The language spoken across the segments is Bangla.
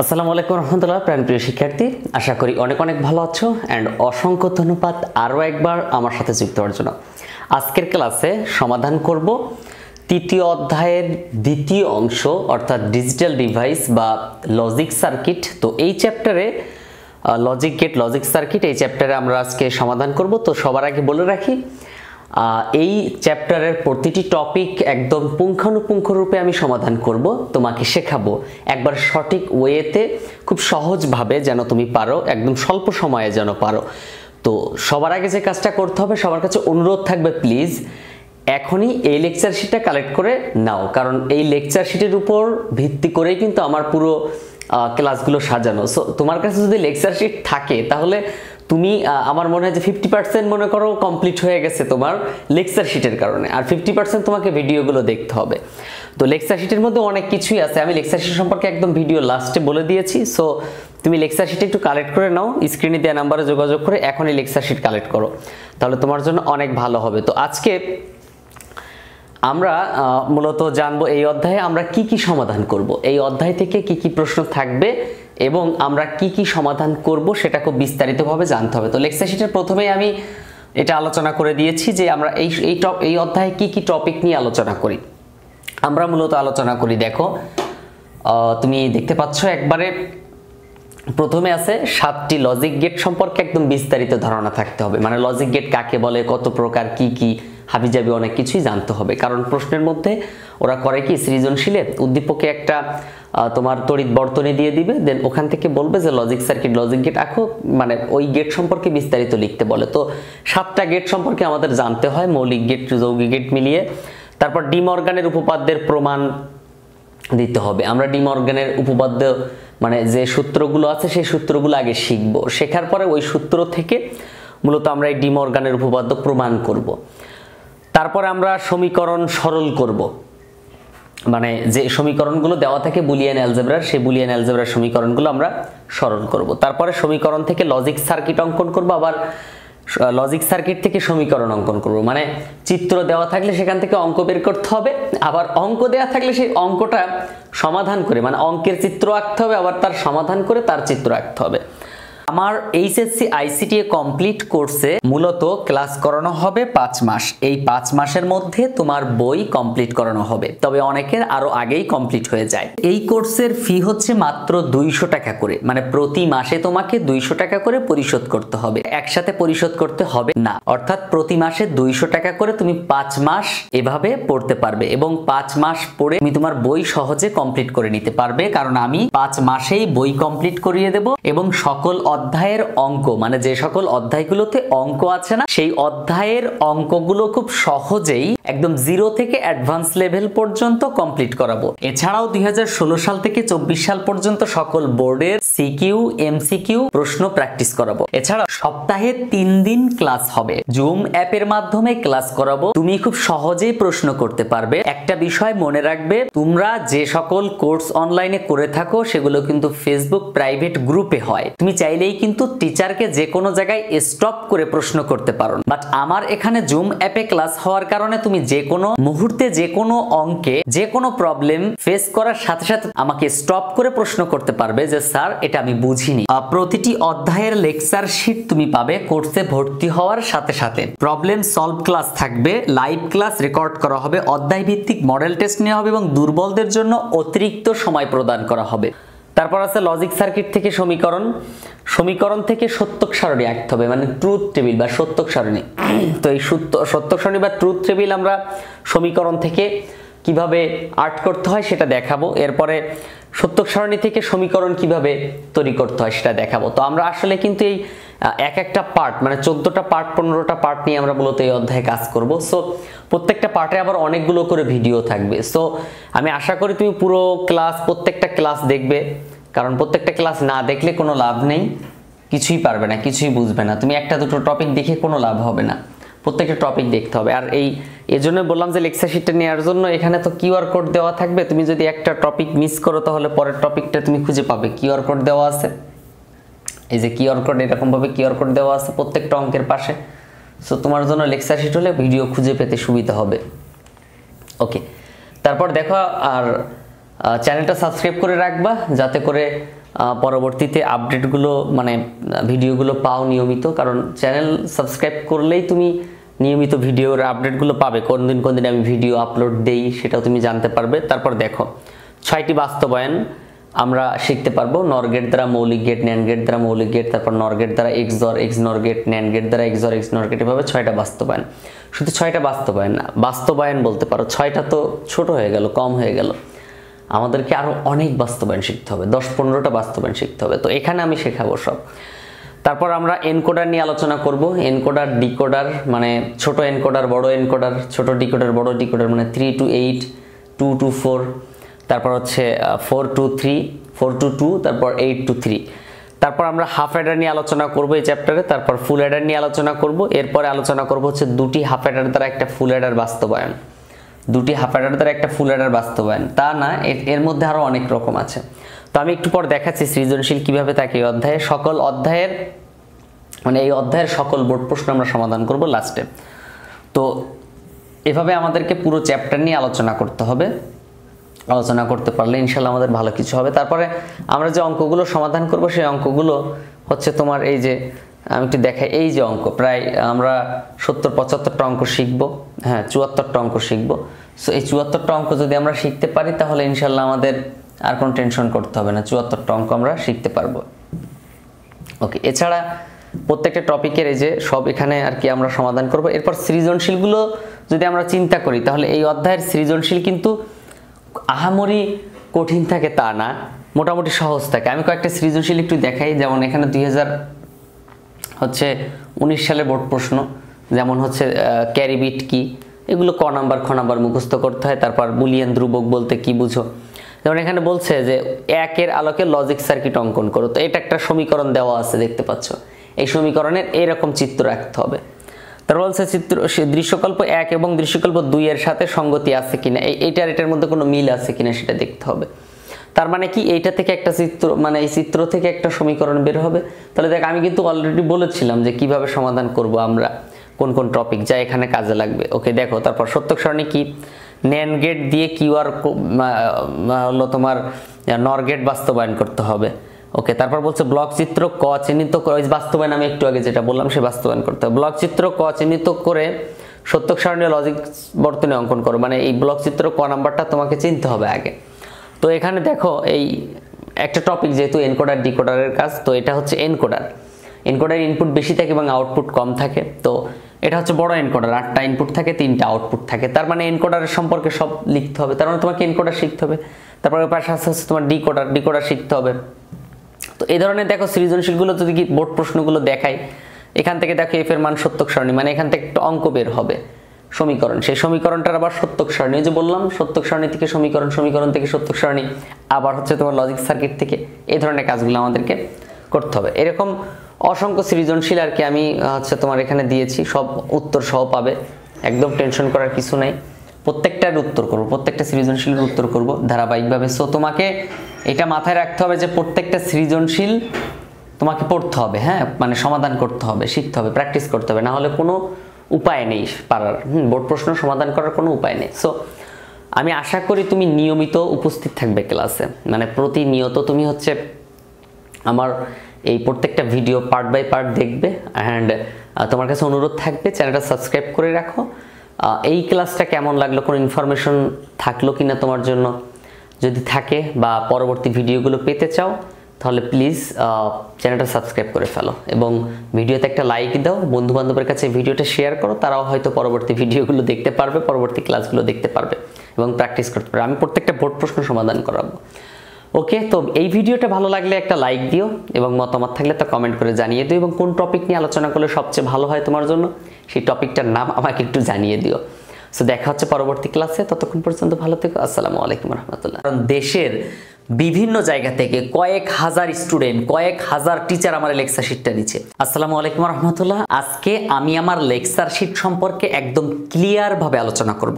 আসসালামু আলাইকুম রহমতুল্লাহ। প্রাণপ্রিয় শিক্ষার্থী, আশা করি অনেক অনেক ভালো আছো অ্যান্ড অসংখ্য ধন্যবাদ আরও একবার আমার সাথে যুক্ত হওয়ার জন্য। আজকের ক্লাসে সমাধান করব তৃতীয় অধ্যায়ের দ্বিতীয় অংশ অর্থাৎ ডিজিটাল ডিভাইস বা লজিক সার্কিট। তো এই চ্যাপ্টারে লজিক গেট, লজিক সার্কিট এই চ্যাপ্টারে আমরা আজকে সমাধান করব। তো সবার আগে বলে রাখি, এই চ্যাপ্টারের প্রতিটি টপিক একদম পুঙ্খানুপুঙ্খ রূপে আমি সমাধান করব, তোমাকে শেখাবো একবার সঠিক ওয়েতে, খুব সহজভাবে যেন তুমি পারো, একদম স্বল্প সময়ে যেন পারো। তো সবার আগে যে কাজটা করতে হবে, সবার কাছে অনুরোধ থাকবে প্লিজ এখনই এই লেকচার শিটটা কালেক্ট করে নাও, কারণ এই লেকচার শিটের উপর ভিত্তি করেই কিন্তু আমার পুরো ক্লাসগুলো সাজানো। সো তোমার কাছে যদি লেকচার শিট থাকে তাহলে তুমি আমার মনে হয় যে 50% মনে করো কমপ্লিট হয়ে গেছে তোমার লেকচার শিটের কারণে, আর 50% তোমাকে ভিডিওগুলো দেখতে হবে। তো লেকচার শিটের মধ্যে অনেক কিছুই আছে, আমি লেকচার শিট সম্পর্কে একদম ভিডিও লাস্টে বলে দিয়েছি। সো তুমি লেকচার শিট একটু কালেক্ট করে নাও, স্ক্রিনে দেওয়া নাম্বারে যোগাযোগ করে এখনই লেকচার শিট কালেক্ট করো, তাহলে তোমার জন্য অনেক ভালো হবে। তো আজকে আমরা মূলত জানবো এই অধ্যায়ে আমরা কি কি সমাধান করব, এই অধ্যায় থেকে কি কি প্রশ্ন থাকবে এবং আমরা কি কি সমাধান করব সেটা খুব বিস্তারিতভাবে জানতে হবে। তো লেকচার শিটের প্রথমেই আমি এটা আলোচনা করে দিয়েছি যে আমরা এই অধ্যায়ে কি কি টপিক নিয়ে আলোচনা করি। আমরা মূলত আলোচনা করি, দেখো তুমি দেখতে পাচ্ছ একবারে প্রথমে আছে 7টি লজিক গেট সম্পর্কে একদম বিস্তারিত ধারণা থাকতে হবে, মানে লজিক গেট কাকে বলে, কত প্রকার, কি কি হাবিজাবি অনেক কিছুই জানতে হবে। কারণ প্রশ্নের মধ্যে ওরা করে কি, সৃজনশীলে উদ্দীপকে একটা তোমার তড়িৎ বর্তনী দিয়ে দিবে, দেন ওখান থেকে বলবে যে লজিক সার্কিট, লজিক গেট আঁকো, মানে ওই গেট সম্পর্কে বিস্তারিত লিখতে বলে। তো 7টা গেট সম্পর্কে আমাদের জানতে হয়, মৌলিক গেট যৌগিক গেট মিলিয়ে। তারপর ডি মর্গানের উপপাদ্যের প্রমাণ দিতে হবে। আমরা ডি মর্গানের উপপাদ্য মানে যে সূত্রগুলো আছে সেই সূত্রগুলো আগে শিখবো, শেখার পরে ওই সূত্র থেকে মূলত আমরা এই ডি মর্গানের উপপাদ্য প্রমাণ করব। তারপরে আমরা সমীকরণ সরল করব, মানে যে সমীকরণগুলো দেওয়া থাকে বুলিয়ান অ্যালজেব্রার, সেই বুলিয়ান অ্যালজেব্রার সমীকরণগুলো আমরা সরল করব। তারপরে সমীকরণ থেকে লজিক সার্কিট অঙ্কন করব, আবার লজিক সার্কিট থেকে সমীকরণ অঙ্কন করব, মানে চিত্র দেওয়া থাকলে সেখান থেকে অঙ্ক বের করতে হবে, আবার অঙ্ক দেওয়া থাকলে সেই অঙ্কটা সমাধান করে, মানে অঙ্কের চিত্র আঁকতে হবে, আবার তার সমাধান করে তার চিত্র আঁকতে হবে। আমার এইচএসসি আইসিটিএ কমপ্লিট কোর্সে মূলত ক্লাস করানো হবে 5 মাস। এই 5 মাসের মধ্যে তোমার বই কমপ্লিট করানো হবে, তবে অনেকের আরো আগেই কমপ্লিট হয়ে যায়। এই কোর্সের ফি হচ্ছে মাত্র 200 টাকা করে, মানে প্রতি মাসে তোমাকে 200 টাকা করে পরিশোধ করতে হবে, একসাথে পরিশোধ করতে হবে না। অর্থাৎ প্রতি মাসে 200 টাকা করে তুমি 5 মাস এভাবে পড়তে পারবে এবং 5 মাস পড়ে তুমি তোমার বই সহজে কমপ্লিট করে নিতে পারবে, কারণ আমি 5 মাসেই বই কমপ্লিট করিয়ে দেব এবং সকল অধ্যায়ের অঙ্ক, মানে যে সকল অধ্যায়গুলোতে অঙ্ক আছে না, সেই অধ্যায়ের অঙ্কগুলো খুব সহজেই একদম 0 থেকে অ্যাডভান্স লেভেল পর্যন্ত কমপ্লিট করাবো। এছাড়াও 2016 সাল থেকে 24 সাল পর্যন্ত সকল বোর্ডের সিকিউ এমসিকিউ প্রশ্ন প্র্যাকটিস করাবো। এছাড়া সপ্তাহে 3 দিন ক্লাস হবে, জুম অ্যাপের মাধ্যমে ক্লাস করাবো, তুমি খুব সহজেই প্রশ্ন করতে পারবে। একটা বিষয় মনে রাখবে, তোমরা যে সকল কোর্স অনলাইনে করে থাকো সেগুলো কিন্তু ফেসবুক প্রাইভেট গ্রুপে হয়, তুমি চাইলেই কিন্তু টিচারকে যে কোনো জায়গায় স্টপ করে প্রশ্ন করতে পারো, বাট আমার এখানে জুম অ্যাপে ক্লাস হওয়ার কারণে তুমি যে কোনো মুহূর্তে যে কোনো অঙ্কে যে কোনো প্রবলেম ফেস করার সাথে সাথে আমাকে স্টপ করে প্রশ্ন করতে পারবে যে স্যার এটা আমি বুঝিনি। প্রতিটি অধ্যায়ের লেকচার শিট তুমি পাবে কোর্সে ভর্তি হওয়ার সাথে সাথে। প্রবলেম সলভ ক্লাস থাকবে, লাইভ ক্লাস রেকর্ড করা হবে, অধ্যায় ভিত্তিক মডেল টেস্ট নেওয়া হবে এবং দুর্বলদের জন্য অতিরিক্ত সময় প্রদান করা হবে। তারপর আছে লজিক সার্কিট থেকে সমীকরণ, সমীকরণ থেকে সত্যক সারণী আঁকতে হবে, মানে ট্রুথ টেবিল বা সত্যক সারণী। তো এই সত্যক সারণী বা ট্রুথ টেবিল আমরা সমীকরণ থেকে কিভাবে আর্ট করতে হয় সেটা দেখাবো। এরপরে সত্যক সারণী থেকে সমীকরণ কিভাবে তৈরি করতে হয় সেটা দেখাবো। তো আমরা আসলে কিন্তু এই এক একটা পার্ট, মানে 14টা পার্ট 15টা পার্ট নিয়ে আমরা মূলত এই অধ্যায়ে কাজ করব। সো প্রত্যেকটা পার্টে আবার অনেকগুলো করে ভিডিও থাকবে। সো আমি আশা করি তুমি পুরো ক্লাস, প্রত্যেকটা ক্লাস দেখবে, কারণ প্রত্যেকটা ক্লাস না দেখলে কোনো লাভ নেই, কিছুই পারবে না, কিছুই বুঝবে না। তুমি একটা দুটো টপিক দেখে কোনো লাভ হবে না, প্রত্যেকটা টপিক দেখতে হবে। আর এই জন্য বললাম যে লেকচার শিটটা নেওয়ার জন্য এখানে তো কিউআর কোড দেওয়া থাকবে, তুমি যদি একটা টপিক মিস করো তাহলে পরের টপিকটা তুমি খুঁজে পাবে, কিউআর কোড দেওয়া আছে, এই যে কিউআর কোড, এরকম ভাবে কিউআর কোড দেওয়া আছে প্রত্যেকটা অঙ্কের পাশে। সো তোমার জন্য লেকচার শিট হলে ভিডিও খুঁজে পেতে সুবিধা হবে। ওকে, তারপর দেখো আর চ্যানেলটা সাবস্ক্রাইব করে রাখবা, যাতে করে পরবর্তীতে আপডেটগুলো মানে ভিডিওগুলো পাও নিয়মিত, কারণ চ্যানেল সাবস্ক্রাইব করলেই তুমি নিয়মিত ভিডিওর আপডেটগুলো পাবে। কোন দিন আমি ভিডিও আপলোড দেই সেটাও তুমি জানতে পারবে। তারপর দেখো 6টি বাস্তবায়ন আমরা শিখতে পারবো। নর গেট দ্বারা মৌলিক গেট, ন্যান্ড গেট দ্বারা মৌলিক গেট, তারপর নর গেট দ্বারা XOR XNOR gate, NAND gate দ্বারা XOR XNOR গেট, এভাবে 6টা বাস্তবায়ন। শুধু 6টা বাস্তবায়ন না, বাস্তবায়ন বলতে পারো, 6টা তো ছোট হয়ে গেল, কম হয়ে গেল, আমাদেরকে আরও অনেক বাস্তবায়ন শিখতে হবে, 10-15টা বাস্তবায়ন শিখতে হবে। তো এখানে আমি শেখাবো সব। তারপর আমরা এনকোডার নিয়ে আলোচনা করব। এনকোডার, ডিকোডার, মানে ছোট এনকোডার, বড় এনকোডার, ছোট ডিকোডার, বড় ডিকোডার, মানে 3 to 8, 2 to 4, তারপর হচ্ছে 4 to 3, 4 to 2, তারপর 8 to 3। তারপর আমরা হাফ অ্যাডার নিয়ে আলোচনা করব এই চ্যাপ্টারে। তারপর ফুল অ্যাডার নিয়ে আলোচনা করব। এরপরে আলোচনা করব হচ্ছে 2টি হাফ অ্যাডার দ্বারা একটা ফুল অ্যাডার বাস্তবায়ন। 2টি হাফ অ্যাডার দ্বারা একটা ফুল অ্যাডার বাস্তবায়ন, তা না, এর মধ্যে আরও অনেক রকম আছে। তো আমি একটু পর দেখাচ্ছি সৃজনশীল কিভাবে থাকে এই অধ্যায়ে। সকল অধ্যায়ের মানে এই অধ্যায়ের সকল বোর্ড প্রশ্ন আমরা সমাধান করব লাস্টে। তো এভাবে আমাদেরকে পুরো চ্যাপ্টার নিয়ে আলোচনা করতে হবে। আলোচনা করতে পারলে ইনশাল্লাহ আমাদের ভালো কিছু হবে। তারপরে আমরা যে অঙ্কগুলো সমাধান করব সেই অঙ্কগুলো হচ্ছে তোমার এই যে আমি একটু দেখাই, এই যে অঙ্ক প্রায় আমরা 70-75টা অঙ্ক শিখব, হ্যাঁ 74টা অঙ্ক শিখব। সো এই 74টা অঙ্ক যদি আমরা শিখতে পারি তাহলে ইনশাল্লাহ আমাদের আর কোনো টেনশন করতে হবে না, 74টা অঙ্ক আমরা শিখতে পারবো। ওকে, এছাড়া প্রত্যেকটা টপিকের এই যে সব এখানে আর কি আমরা সমাধান করব। এরপর সৃজনশীলগুলো যদি আমরা চিন্তা করি তাহলে এই অধ্যায়ের সৃজনশীল কিন্তু আহামরি কঠিন থাকে তা না, মোটামুটি সহজ থাকে। আমি কয়েকটা সৃজনশীল একটু দেখাই। যেমন এখানে 2019 সালে বোর্ড প্রশ্ন, যেমন হচ্ছে ক্যারি বিট কি, এগুলো ক নাম্বার খ নাম্বার মুখস্থ করতে হয়। তারপর বুলিয়ান ধ্রুবক বলতে কি বুঝো, যেমন এখানে বলছে যে 1-এর আলোকে লজিক সার্কিট অঙ্কন করো। তো এটা একটা সমীকরণ দেওয়া আছে দেখতে পাচ্ছ, এই সমীকরণের এরকম চিত্র রাখতে হবে। তারপর বলছে দৃশ্যকল্প 1 এবং দৃশ্যকল্প 2 এর সাথে সঙ্গতি আছে কিনা, এটার মধ্যে কোনো মিল আছে কিনা সেটা দেখতে হবে। তার মানে কি, এইটা থেকে একটা চিত্র, মানে এই চিত্র থেকে একটা সমীকরণ বের হবে। তাহলে দেখ আমি কিন্তু অলরেডি বলেছিলাম যে কিভাবে সমাধান করব আমরা, কোন কোন টপিক যা এখানে কাজে লাগবে। ওকে দেখো, তারপর সত্যক সারণী কি, ন্যান্ড গেট দিয়ে কিউআর হলো তোমার নর গেট বাস্তবায়ন করতে হবে। ওকে, তারপর বলছে ব্লক চিত্র ক চিহ্নিত করে, বাস্তবায়ন আমি একটু আগে যেটা বললাম সে বাস্তবায়ন করতে হবে। ব্লক চিত্র ক চিহ্নিত করে সত্যক সারণী লজিক বর্তনী অঙ্কন করো, মানে এই ব্লক চিত্র ক নাম্বারটা তোমাকে চিনতে হবে আগে। তো এখানে দেখো এই একটা টপিক যেহেতু এনকোডার ডিকোডারের কাজ, তো এটা হচ্ছে এনকোডার। এনকোডার ইনপুট বেশি থাকে এবং আউটপুট কম থাকে। তো এটা হচ্ছে বড় এনকোডার, 8টা ইনপুট থাকে, 3টা আউটপুট থাকে। তার মানে এনকোডারের সম্পর্কে সব লিখতে হবে, তার মানে তোমাকে এনকোডার শিখতে হবে। তারপরে পাশে হচ্ছে তোমার ডিকোডার শিখতে হবে। তো এই ধরনের দেখো সৃজনশীলগুলো যদি বোর্ড প্রশ্নগুলো দেখাই, এখান থেকে দেখো এফ এর মান সত্যক সারণী, মানে এখান থেকে একটা অঙ্ক বের হবে, সমীকরণ, সেই সমীকরণটার আবার সত্যক সারণী, যে বললাম সত্যক সারণী থেকে সমীকরণ, সমীকরণ থেকে সত্যক সারণী, আবার হচ্ছে তোমার লজিক সার্কিট থেকে, এই ধরনের কাজগুলো আমাদেরকে করতে হবে। এরকম অসংখ্য সৃজনশীল আর কি আমি হচ্ছে তোমার এখানে দিয়েছি, সব উত্তর সহ পাবে, একদম টেনশন করার কিছু নেই। প্রত্যেকটার উত্তর করব, প্রত্যেকটা সৃজনশীলের উত্তর করব ধারাবাহিকভাবে। সো তোমাকে এটা মাথায় রাখতে হবে যে প্রত্যেকটা সৃজনশীল তোমাকে পড়তে হবে, হ্যাঁ, মানে সমাধান করতে হবে, শিখতে হবে, প্র্যাকটিস করতে হবে, না হলে কোনো উপায় নেই পারার, বোর্ড প্রশ্ন সমাধান করার কোনো উপায় নেই। সো আমি আশা করি তুমি নিয়মিত উপস্থিত থাকবে ক্লাসে, মানে প্রতিনিয়ত তুমি হচ্ছে আমার এই প্রত্যেকটা ভিডিও পার্ট বাই পার্ট দেখবে। অ্যান্ড তোমার কাছে অনুরোধ থাকবে চ্যানেলটা সাবস্ক্রাইব করে রাখো। এই ক্লাসটা কেমন লাগলো, কোনো ইনফরমেশন থাকলো কিনা তোমার জন্য, যদি থাকে বা পরবর্তী ভিডিওগুলো পেতে চাও তাহলে প্লিজ চ্যানেলটা সাবস্ক্রাইব করে ফেলো এবং ভিডিওতে একটা লাইক দাও, বন্ধু বান্ধবের কাছে ভিডিওটা শেয়ার করো, তারাও হয়তো পরবর্তী ভিডিওগুলো দেখতে পারবে, পরবর্তী ক্লাসগুলো দেখতে পারবে এবং প্র্যাকটিস করতে পারবে। আমি প্রত্যেকটা বোর্ড প্রশ্ন সমাধান করাবো। ওকে, তো এই ভিডিওটা ভালো লাগলে একটা লাইক দিও এবং মতামত থাকলে তা কমেন্ট করে জানিয়ে দিও, এবং কোন টপিক নিয়ে আলোচনা করলে সবচেয়ে ভালো হয় তোমার জন্য সেই টপিকটার নাম আমাকে একটু জানিয়ে দিও। সো দেখা হচ্ছে পরবর্তী ক্লাসে, ততক্ষণ পর্যন্ত ভালো থেকো। আসসালামু আলাইকুম রহমতুল্লাহ। কারণ দেশের বিভিন্ন জায়গা থেকে কয়েক হাজার স্টুডেন্ট, কয়েক হাজার টিচার আমার লেকচার শিটটা দিচ্ছে। আসসালামু আলাইকুম রহমতুল্লাহ। আজকে আমি আমার লেকচার শিট সম্পর্কে একদম ক্লিয়ার ভাবে আলোচনা করব।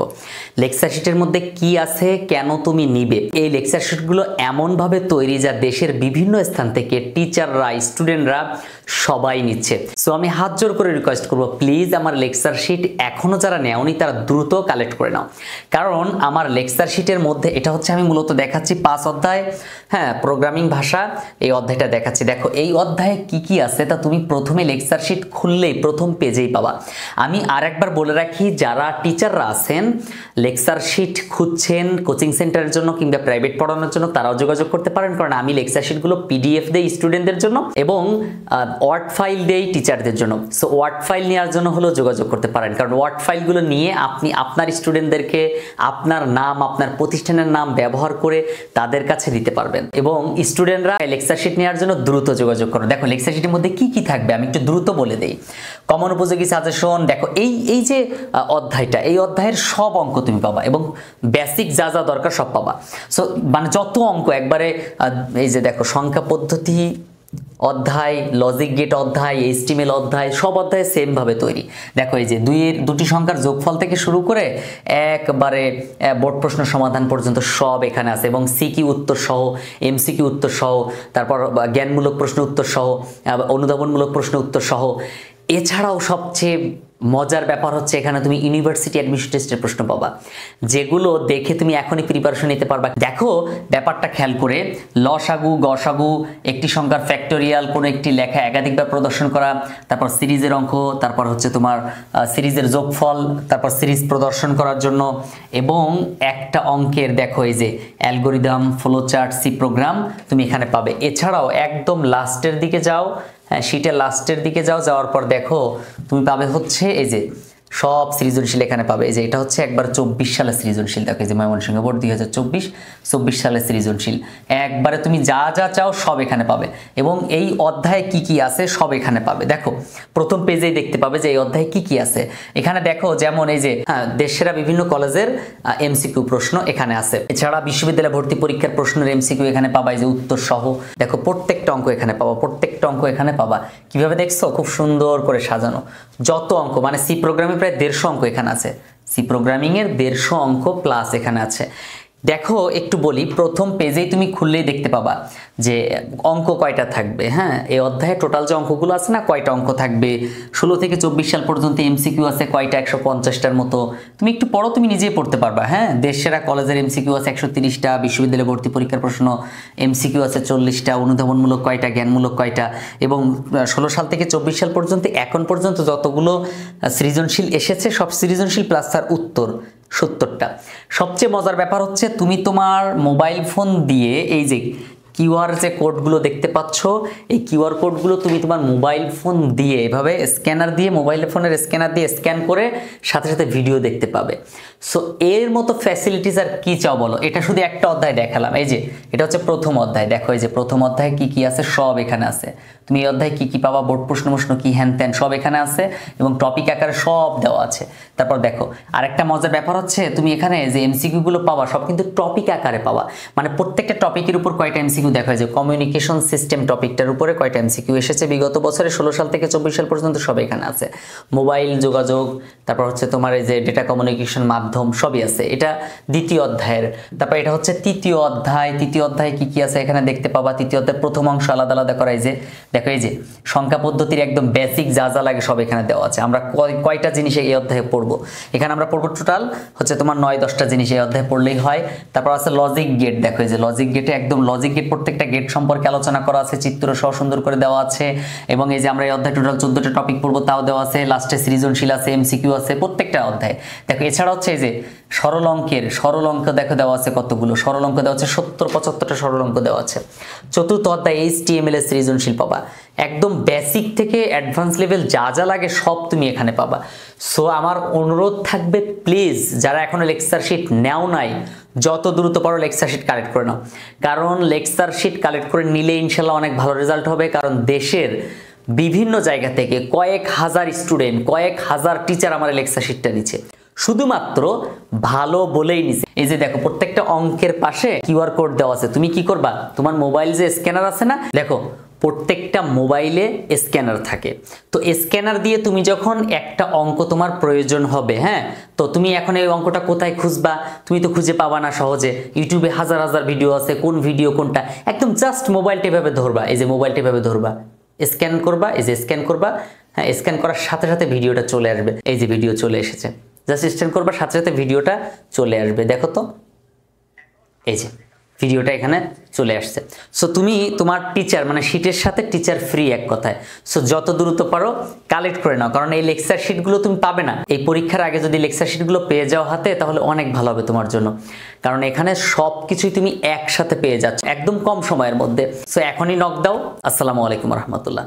লেকচার শিটের মধ্যে কি আছে, কেন তুমি নিবে। এই লেকচার শিটগুলো এমন ভাবে তৈরি যা দেশের বিভিন্ন স্থান থেকে টিচাররা, স্টুডেন্টরা সবাই নিচ্ছে। সো আমি হাত জোর করে রিকোয়েস্ট করব, প্লিজ আমার লেকচার শিট এখনো যারা নেওনি তারা দ্রুত কালেক্ট করে নাও, কারণ আমার লেকচার শিটের মধ্যে এটা হচ্ছে আমি মূলত দেখাচ্ছি 5 অধ্যায় হ্যাঁ, প্রোগ্রামিং ভাষা এই অধ্যায়টা দেখাচ্ছি। দেখো এই অধ্যায়ে কি কি আছে তা তুমি প্রথমে লেকচার শিট খুললেই প্রথম পেজেই পাবা। আমি আরেকবার বলে রাখি, যারা টিচাররা আছেন লেকচার শিট খুঁজছেন কোচিং সেন্টারের জন্য কিংবা প্রাইভেট পড়ানোর জন্য, তারাও যোগাযোগ করতে পারেন, কারণ আমি লেকচার শিটগুলো পিডিএফ দেই স্টুডেন্টদের জন্য এবং ওয়ার্ড ফাইল দেই টিচারদের জন্য। সো ওয়ার্ড ফাইল নেওয়ার জন্য হলেও যোগাযোগ করতে পারেন, কারণ ওয়ার্ড ফাইলগুলো নিয়ে আপনি আপনার স্টুডেন্টদেরকে আপনার নাম, আপনার প্রতিষ্ঠানের নাম ব্যবহার করে তাদের কাছে দিতে পারবেন। এবং স্টুডেন্টরা লেকচার শিট নেওয়ার জন্য দ্রুত যোগাযোগ করো। দেখো লেকচার শিটের মধ্যে কি কি থাকবে আমি একটু দ্রুত বলে দেই। কমন উপযোগী সাজেশন, দেখো এই যে অধ্যায়টা, এই অধ্যায়ের সব অঙ্ক তুমি পাবা এবং বেসিক যা যা দরকার সব পাবা। সো মানে যত অঙ্ক একবারে, এই যে দেখো সংখ্যা পদ্ধতি অধ্যায়, লজিক গেট অধ্যায়, এইচটিএমএল অধ্যায়, সব অধ্যায় সেম ভাবে তৈরি। দেখো এই যে দুটি সংখ্যার যোগফল থেকে শুরু করে একবারে বোর্ড প্রশ্ন সমাধান পর্যন্ত সব এখানে আছে এবং সিকিউ উত্তর সহ, এমসিকিউ উত্তর সহ, তারপর জ্ঞানমূলক প্রশ্ন উত্তর সহ, অনুধাবনমূলক প্রশ্ন উত্তর সহ। এছাড়াও সবচেয়ে মজার ব্যাপার হচ্ছে এখানে তুমি ইউনিভার্সিটি অ্যাডমিশন টেস্টের প্রশ্ন পাবা, যেগুলো দেখে তুমি এখনই প্রিপারেশন নিতে পারবা। দেখো ব্যাপারটা খেয়াল করে, লসাগু, গসাগু, একটি সংখ্যার ফ্যাক্টোরিয়াল, কোনো একটি লেখা একাধিকবার প্রদর্শন করা, তারপর সিরিজের অঙ্ক, তারপর হচ্ছে তোমার সিরিজের যোগফল, তারপর সিরিজ প্রদর্শন করার জন্য, এবং একটা অঙ্কের দেখো এই যে অ্যালগোরিদম, ফ্লোচার্ট, সি প্রোগ্রাম তুমি এখানে পাবে। এছাড়াও একদম লাস্টের দিকে যাও, হ্যাঁ শীটের লাস্টের দিকে যাওয়ার পর দেখো তুমি পাবে হচ্ছে এই যে সব সৃজনশীল এখানে পাবে। এই যে এটা হচ্ছে একবার 24 সালের সৃজনশীল। দেখো এই যে ময়মনসিংহ বোর্ড 2024 সালের সৃজনশীল, একবারে তুমি যা যা চাও সব এখানে পাবে এবং এই অধ্যায়ে কি কি আছে সব এখানে পাবে। দেখো প্রথম পেজেই দেখতে পাবে যে এই অধ্যায়ে কি কি আছে। এখানে দেখো যেমন এই যে দেশসেরা বিভিন্ন কলেজের এমসিকিউ প্রশ্ন এখানে আছে। এছাড়া বিশ্ববিদ্যালয় ভর্তি পরীক্ষার প্রশ্নের এমসিকিউ এখানে পাবা, এই যে উত্তর সহ। দেখো প্রত্যেকটা অঙ্ক এখানে পাবা, প্রত্যেকটা অঙ্ক এখানে পাবা। কিভাবে দেখছো, খুব সুন্দর করে সাজানো যত অঙ্ক, মানে সি প্রোগ্রামে প্রায় 150 অঙ্ক এখানে আছে। সি প্রোগ্রামিং এর 150 অঙ্ক প্লাস এখানে আছে। দেখো একটু বলি, প্রথম পেজেই তুমি খুললেই দেখতে পাবা যে অঙ্ক কয়টা থাকবে। হ্যাঁ, এই অধ্যায়ে টোটাল যে অঙ্কগুলো আছে না, কয়টা অঙ্ক থাকবে। 16 থেকে 24 সাল পর্যন্ত এমসিকিউ আছে কয়টা, 150টার মতো। তুমি একটু পড়ো, তুমি নিজেই পড়তে পারবা। হ্যাঁ, দেশসেরা কলেজের এমসিকিউ আছে 130টা, বিশ্ববিদ্যালয় ভর্তি পরীক্ষার প্রশ্ন এমসিকিউ আছে 40টা, অনুধাবনমূলক কয়টা, জ্ঞানমূলক কয়টা, এবং 16 সাল থেকে 24 সাল পর্যন্ত এখন পর্যন্ত যতগুলো সৃজনশীল এসেছে সব সৃজনশীল প্লাস তার উত্তর 70টা। সবচেয়ে মজার ব্যাপার হচ্ছে তুমি তোমার মোবাইল ফোন দিয়ে এই যে কিউআর যে কোডগুলো দেখতে পাচ্ছ, এই কিউআর কোডগুলো তুমি তোমার মোবাইল ফোন দিয়ে এভাবে স্ক্যানার দিয়ে, মোবাইল ফোনের স্ক্যানার দিয়ে স্ক্যান করে সাথে সাথে ভিডিও দেখতে পাবে। সো এর মতো ফ্যাসিলিটিস আর কি চাও বলো। এটা শুধু একটা অধ্যায় দেখালাম। এই যে এটা হচ্ছে প্রথম অধ্যায়। দেখো এই যে প্রথম অধ্যায়ে কি কি আছে সব এখানে আছে। তুমি এই অধ্যায়ে কি কি পাবা, বোর্ড প্রশ্ন কি হ্যান ত্যান সব এখানে আছে এবং টপিক আকারে সব দেওয়া আছে। তারপর দেখো আরেকটা মজার ব্যাপার হচ্ছে তুমি এখানে যে এমসিকিউ গুলো পাবা সব কিন্তু টপিক আকারে পাবা, মানে প্রত্যেকটা টপিকের উপর কয়টা এমসিকিউ দেখা যায়। কমিউনিকেশন সিস্টেম টপিকটার উপরে কয়টা এমসিকিউ এসেছে বিগত বছরে 16 সাল থেকে 24 সাল পর্যন্ত সব এখানে আছে। মোবাইল যোগাযোগ, তারপর হচ্ছে তোমার এই যে ডেটা কমিউনিকেশন মাধ্যম সবই আছে। এটা দ্বিতীয় অধ্যায়ের। তারপর এটা হচ্ছে তৃতীয় অধ্যায়। তৃতীয় অধ্যায়ে কি কি আছে এখানে দেখতে পাবা। তৃতীয় অধ্যায়ের প্রথম অংশ আলাদা আলাদা করা। এই যে দেখো এই যে সংখ্যা পদ্ধতির একদম বেসিক যা যা লাগে সব এখানে দেওয়া আছে। আমরা কয়টা জিনিস এই অধ্যায়ে পড়বো, এখানে আমরা পড়বো টোটাল হচ্ছে তোমার 9-10টা জিনিস এই অধ্যায়ে পড়লেই হয়। তারপর আছে লজিক গেট। দেখো এই যে লজিক গেটে একদম লজিক গেট প্রত্যেকটা গেট সম্পর্কে আলোচনা করা আছে, চিত্র সহ সুন্দর করে দেওয়া আছে। এবং এই যে আমরা এই অধ্যায়ে টোটাল 14টা টপিক পড়বো তাও দেওয়া আছে। লাস্টে সৃজনশীল আছে, এমসিকিউ আছে প্রত্যেকটা অধ্যায়ে। দেখো এছাড়া হচ্ছে এই যে সরল অঙ্ক দেখো দেওয়া আছে কতগুলো সরল অঙ্ক দেওয়া আছে, 70-75টা সরল অঙ্ক দেওয়া আছে। চতুর্থ অধ্যায় এইচটিএমএল এর সৃজনশীল পাবা। একদম বেসিক থেকে অ্যাডভান্স লেভেল যা যা লাগে সব তুমি এখানে পাবা। সো আমার অনুরোধ থাকবে, প্লিজ যারা এখনো লেকচার শিট নেও নাই, যত দ্রুত পারো লেকচার শিট কালেক্ট করে নাও, কারণ লেকচার শিট কালেক্ট করে নিলে ইনশাল্লাহ অনেক ভালো রেজাল্ট হবে। কারণ দেশের বিভিন্ন জায়গা থেকে কয়েক হাজার স্টুডেন্ট, কয়েক হাজার টিচার আমার লেকচার শিটটা নিচ্ছে, শুধুমাত্র ভালো বলেই নিছে। এই যে দেখো প্রত্যেকটা অঙ্কের পাশে কিউআর কোড দেওয়া আছে। তুমি কি করবা, তোমার মোবাইল যে স্ক্যানার আছে না, দেখো প্রত্যেকটা মোবাইলে স্ক্যানার থাকে। তো স্ক্যানার দিয়ে তুমি যখন একটা অঙ্ক তোমার প্রয়োজন হবে, হ্যাঁ, তো তুমি এখন এই অঙ্কটা কোথায় খুঁজবা, তুমি তো খুঁজে পাবা না সহজে। ইউটিউবে হাজার হাজার ভিডিও আছে, কোন ভিডিও কোনটা, একদম জাস্ট মোবাইলটা এভাবে ধরবা, এই যে মোবাইলটা এভাবে ধরবা, স্ক্যান করবা, এই যে স্ক্যান করবা, হ্যাঁ, স্ক্যান করার সাথে সাথে ভিডিওটা চলে আসবে। এই যে ভিডিও চলে এসেছে, জাস্ট স্ক্যান করবা সাথে সাথে ভিডিওটা চলে আসবে। দেখো তো এই যে ভিডিওটা এখানে চলে আসছে। সো তুমি তোমার টিচার মানে শিটের সাথে টিচার ফ্রি এক কথায়। সো যত দ্রুত পারো কালেক্ট করে নাও, কারণ এই লেকচার শিটগুলো তুমি পাবে না। এই পরীক্ষার আগে যদি লেকচার শিটগুলো পেয়ে যাও হাতে, তাহলে অনেক ভালো হবে তোমার জন্য, কারণ এখানে সব কিছুই তুমি একসাথে পেয়ে যাচ্ছ একদম কম সময়ের মধ্যে। সো এখনই নক দাও। আসসালামু আলাইকুম রহমতুল্লাহ।